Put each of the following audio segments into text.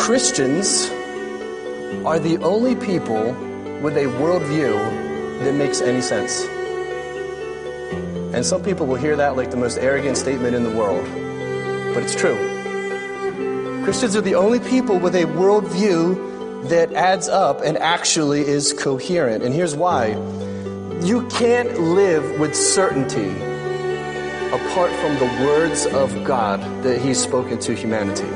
Christians are the only people with a worldview that makes any sense. And some people will hear that like the most arrogant statement in the world, but it's true. Christians are the only people with a worldview that adds up and actually is coherent. And here's why. You can't live with certainty apart from the words of God that He's spoken to humanity.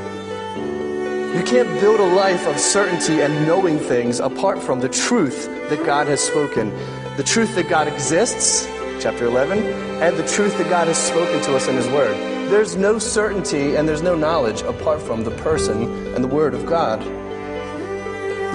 You can't build a life of certainty and knowing things apart from the truth that God has spoken. The truth that God exists, chapter 11, and the truth that God has spoken to us in His Word. There's no certainty and there's no knowledge apart from the person and the Word of God.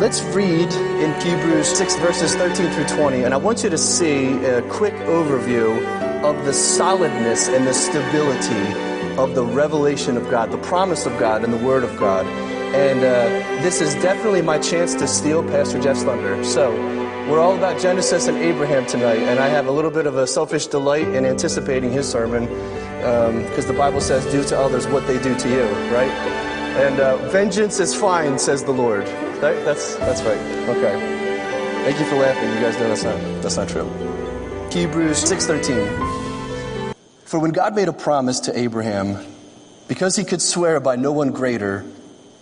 Let's read in Hebrews 6 verses 13 through 20, and I want you to see a quick overview of the solidness and the stability of the revelation of God, the promise of God and the Word of God. And this is definitely my chance to steal Pastor Jeff's thunder. So, we're all about Genesis and Abraham tonight, and I have a little bit of a selfish delight in anticipating his sermon, because the Bible says, do to others what they do to you, right? And vengeance is fine, says the Lord. Right? That's right. Okay. Thank you for laughing. You guys know that's not true. Hebrews 6:13. For when God made a promise to Abraham, because He could swear by no one greater,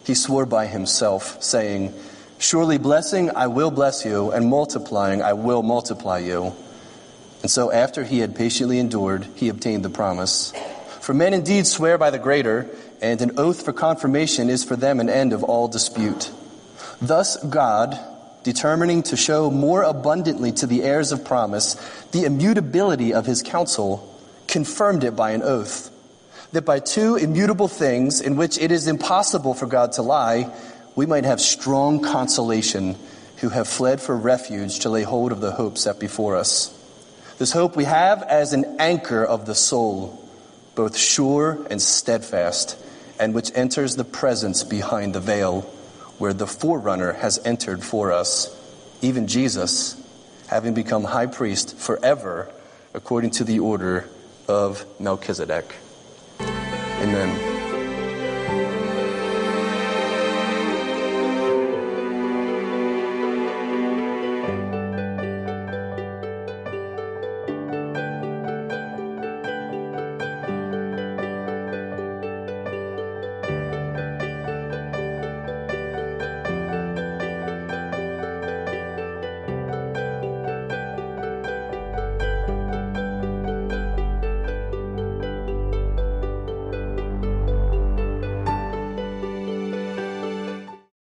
He swore by Himself, saying, surely blessing I will bless you, and multiplying I will multiply you. And so after he had patiently endured, he obtained the promise. For men indeed swear by the greater, and an oath for confirmation is for them an end of all dispute. Thus God, determining to show more abundantly to the heirs of promise the immutability of His counsel, confirmed it by an oath, that by two immutable things in which it is impossible for God to lie, we might have strong consolation who have fled for refuge to lay hold of the hope set before us. This hope we have as an anchor of the soul, both sure and steadfast, and which enters the presence behind the veil, where the forerunner has entered for us, even Jesus, having become high priest forever, according to the order of Melchizedek. Amen.